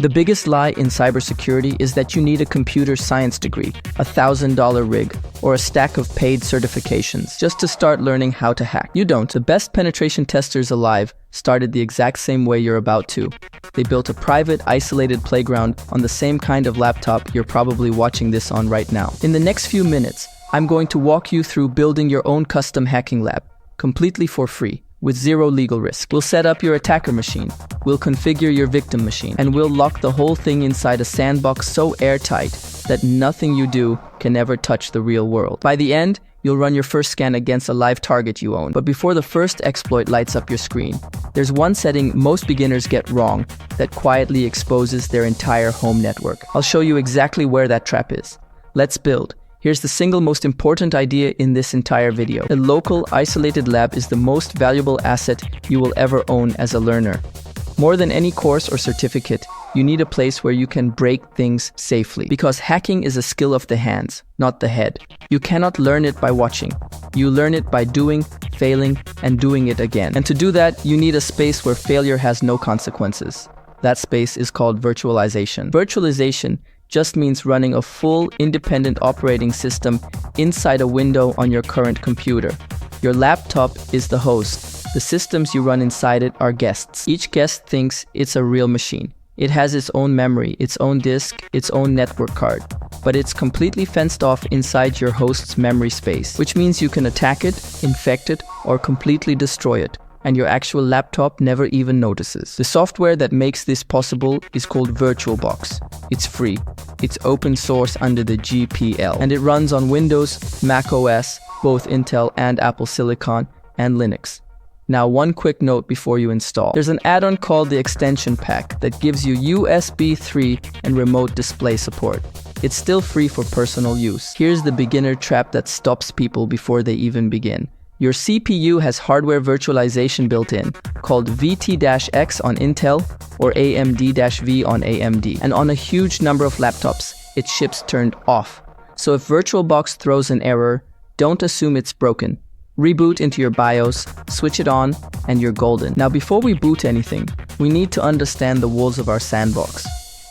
The biggest lie in cybersecurity is that you need a computer science degree, a $1,000 rig, or a stack of paid certifications just to start learning how to hack. You don't. The best penetration testers alive started the exact same way you're about to. They built a private, isolated playground on the same kind of laptop you're probably watching this on right now. In the next few minutes, I'm going to walk you through building your own custom hacking lab, completely for free, with zero legal risk. We'll set up your attacker machine, we'll configure your victim machine, and we'll lock the whole thing inside a sandbox so airtight that nothing you do can ever touch the real world. By the end, you'll run your first scan against a live target you own. But before the first exploit lights up your screen, there's one setting most beginners get wrong that quietly exposes their entire home network. I'll show you exactly where that trap is. Let's build. Here's the single most important idea in this entire video. A local, isolated lab is the most valuable asset you will ever own as a learner. More than any course or certificate, you need a place where you can break things safely. Because hacking is a skill of the hands, not the head. You cannot learn it by watching. You learn it by doing, failing, and doing it again. And to do that, you need a space where failure has no consequences. That space is called virtualization. Virtualization just means running a full, independent operating system inside a window on your current computer. Your laptop is the host. The systems you run inside it are guests. Each guest thinks it's a real machine. It has its own memory, its own disk, its own network card. But it's completely fenced off inside your host's memory space, which means you can attack it, infect it, or completely destroy it, and your actual laptop never even notices. The software that makes this possible is called VirtualBox. It's free. It's open source under the GPL, and it runs on Windows, Mac OS, both Intel and Apple Silicon, and Linux. Now, one quick note before you install. There's an add-on called the Extension Pack that gives you USB 3 and remote display support. It's still free for personal use. Here's the beginner trap that stops people before they even begin. Your CPU has hardware virtualization built in, called VT-X on Intel or AMD-V on AMD. And on a huge number of laptops, it ships turned off. So if VirtualBox throws an error, don't assume it's broken. Reboot into your BIOS, switch it on, and you're golden. Now before we boot anything, we need to understand the walls of our sandbox.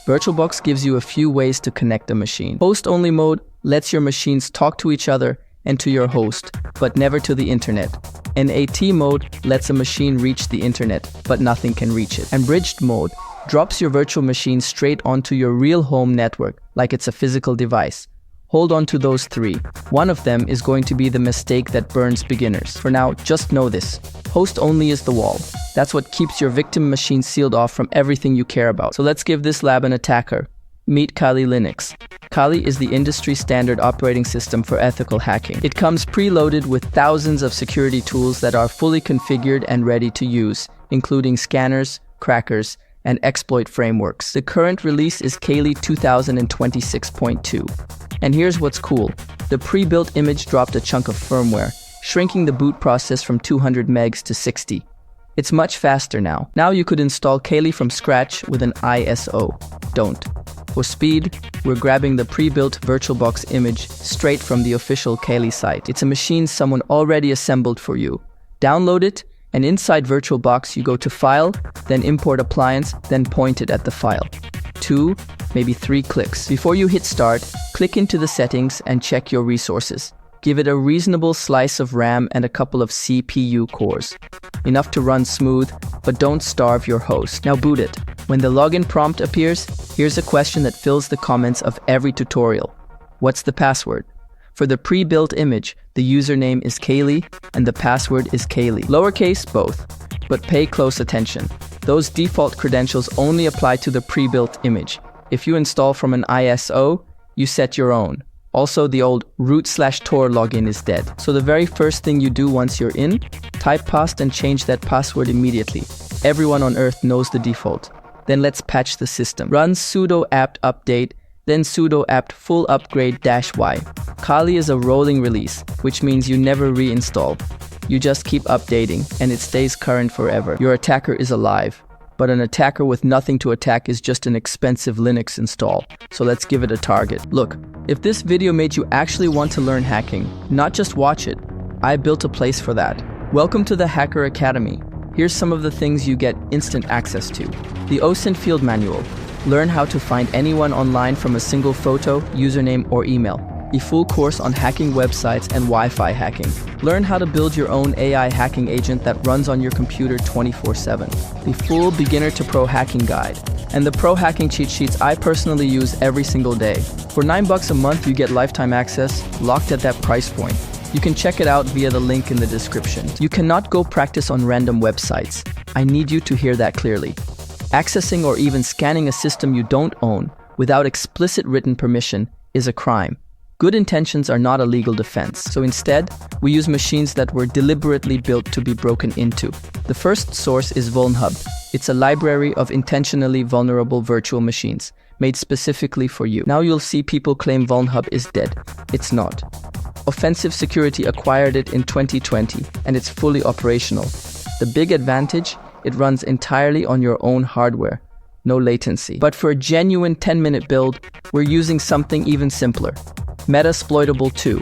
VirtualBox gives you a few ways to connect a machine. Host-only mode lets your machines talk to each other and to your host, but never to the internet. NAT mode lets a machine reach the internet, but nothing can reach it. And bridged mode drops your virtual machine straight onto your real home network, like it's a physical device. Hold on to those three. One of them is going to be the mistake that burns beginners. For now, just know this. Host only is the wall. That's what keeps your victim machine sealed off from everything you care about. So let's give this lab an attacker. Meet Kali Linux. Kali is the industry standard operating system for ethical hacking. It comes preloaded with thousands of security tools that are fully configured and ready to use, including scanners, crackers, and exploit frameworks. The current release is Kali 2026.2. And here's what's cool. The pre-built image dropped a chunk of firmware, shrinking the boot process from 200 megs to 60. It's much faster now. Now you could install Kali from scratch with an ISO. Don't. For speed, we're grabbing the pre-built VirtualBox image straight from the official Kali site. It's a machine someone already assembled for you. Download it, and inside VirtualBox you go to File, then Import Appliance, then point it at the file. 2, maybe 3 clicks. Before you hit start, click into the settings and check your resources. Give it a reasonable slice of RAM and a couple of CPU cores. Enough to run smooth, but don't starve your host. Now boot it. When the login prompt appears, here's a question that fills the comments of every tutorial. What's the password? For the pre-built image, the username is Kali and the password is Kali. Lowercase, both. But pay close attention. Those default credentials only apply to the pre-built image. If you install from an ISO, you set your own. Also, the old root/tor login is dead. So the very first thing you do once you're in, type past and change that password immediately. Everyone on Earth knows the default. Then let's patch the system. Run sudo apt update, then sudo apt full upgrade -y. Kali is a rolling release, which means you never reinstall. You just keep updating, and it stays current forever. Your attacker is alive. But an attacker with nothing to attack is just an expensive Linux install. So let's give it a target. Look, if this video made you actually want to learn hacking, not just watch it, I built a place for that. Welcome to the Hacker Academy. Here's some of the things you get instant access to. The OSINT Field Manual. Learn how to find anyone online from a single photo, username, or email. A full course on hacking websites and Wi-Fi hacking. Learn how to build your own AI hacking agent that runs on your computer 24/7. The full beginner to pro hacking guide. And the pro hacking cheat sheets I personally use every single day. For $9 a month, you get lifetime access, locked at that price point. You can check it out via the link in the description. You cannot go practice on random websites. I need you to hear that clearly. Accessing or even scanning a system you don't own without explicit written permission is a crime. Good intentions are not a legal defense, so instead, we use machines that were deliberately built to be broken into. The first source is VulnHub. It's a library of intentionally vulnerable virtual machines, made specifically for you. Now you'll see people claim VulnHub is dead. It's not. Offensive Security acquired it in 2020, and it's fully operational. The big advantage? It runs entirely on your own hardware. No latency. But for a genuine 10-minute build, we're using something even simpler. Metasploitable 2.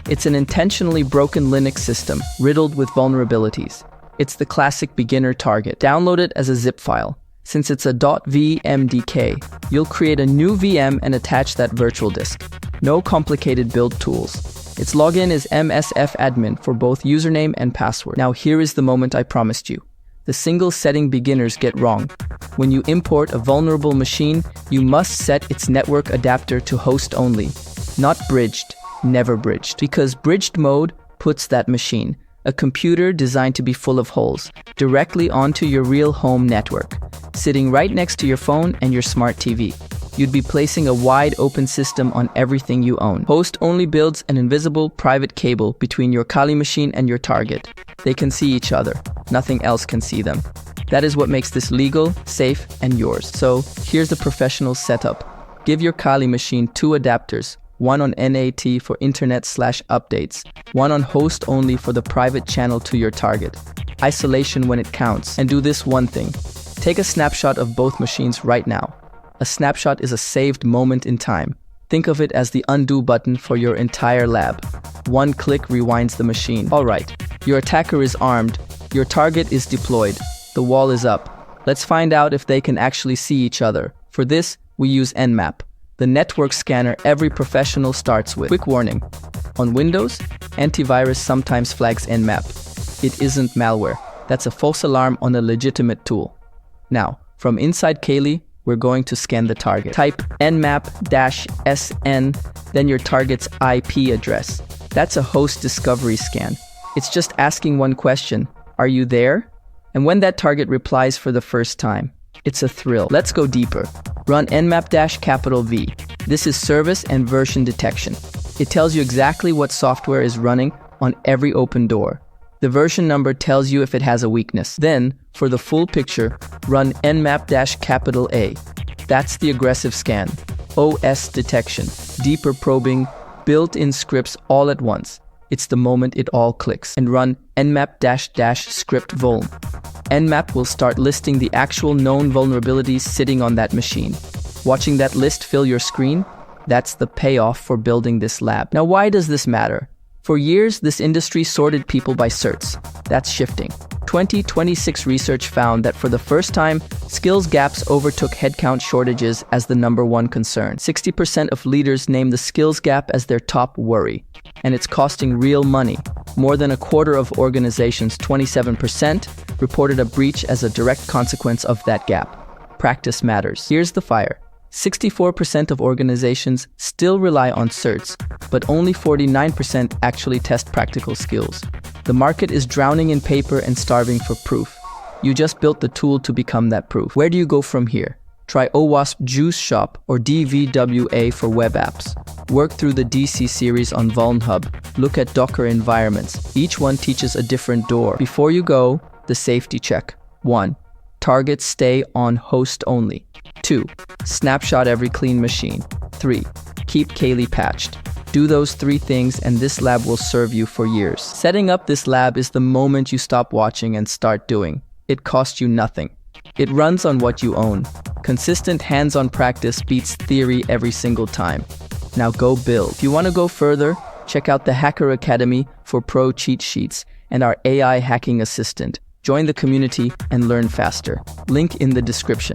It's an intentionally broken Linux system, riddled with vulnerabilities. It's the classic beginner target. Download it as a zip file. Since it's a .vmdk, you'll create a new VM and attach that virtual disk. No complicated build tools. Its login is msfadmin for both username and password. Now here is the moment I promised you. The single setting beginners get wrong. When you import a vulnerable machine, you must set its network adapter to host only. Not bridged, never bridged. Because bridged mode puts that machine, a computer designed to be full of holes, directly onto your real home network, sitting right next to your phone and your smart TV. You'd be placing a wide open system on everything you own. Host only builds an invisible private cable between your Kali machine and your target. They can see each other. Nothing else can see them. That is what makes this legal, safe, and yours. So here's the professional setup. Give your Kali machine 2 adapters. One on NAT for internet/updates, one on host only for the private channel to your target. Isolation when it counts. And do this one thing. Take a snapshot of both machines right now. A snapshot is a saved moment in time. Think of it as the undo button for your entire lab. One click rewinds the machine. Alright, your attacker is armed, your target is deployed, the wall is up. Let's find out if they can actually see each other. For this, we use Nmap, the network scanner every professional starts with. Quick warning, on Windows, antivirus sometimes flags Nmap. It isn't malware. That's a false alarm on a legitimate tool. Now, from inside Kali, we're going to scan the target. Type nmap-sn, then your target's IP address. That's a host discovery scan. It's just asking one question, are you there? And when that target replies for the first time, it's a thrill. Let's go deeper. Run nmap-V. This is service and version detection. It tells you exactly what software is running on every open door. The version number tells you if it has a weakness. Then, for the full picture, run nmap-A. That's the aggressive scan. OS detection, deeper probing, built-in scripts all at once. It's the moment it all clicks. And run nmap-script vuln. Nmap will start listing the actual known vulnerabilities sitting on that machine. Watching that list fill your screen? That's the payoff for building this lab. Now, why does this matter? For years, this industry sorted people by certs. That's shifting. 2026 research found that for the first time, skills gaps overtook headcount shortages as the #1 concern. 60% of leaders name the skills gap as their top worry. And it's costing real money. More than a quarter of organizations, 27%, reported a breach as a direct consequence of that gap. Practice matters. Here's the fire. 64% of organizations still rely on certs, but only 49% actually test practical skills. The market is drowning in paper and starving for proof. You just built the tool to become that proof. Where do you go from here? Try OWASP Juice Shop or DVWA for web apps. Work through the DC series on VulnHub. Look at Docker environments. Each one teaches a different door. Before you go, the safety check. 1. Targets stay on host only. 2. Snapshot every clean machine. 3. Keep Kali patched. Do those 3 things and this lab will serve you for years. Setting up this lab is the moment you stop watching and start doing. It costs you nothing. It runs on what you own. Consistent hands-on practice beats theory every single time. Now go build. If you want to go further, check out the Hacker Academy for pro cheat sheets and our AI hacking assistant. Join the community and learn faster. Link in the description.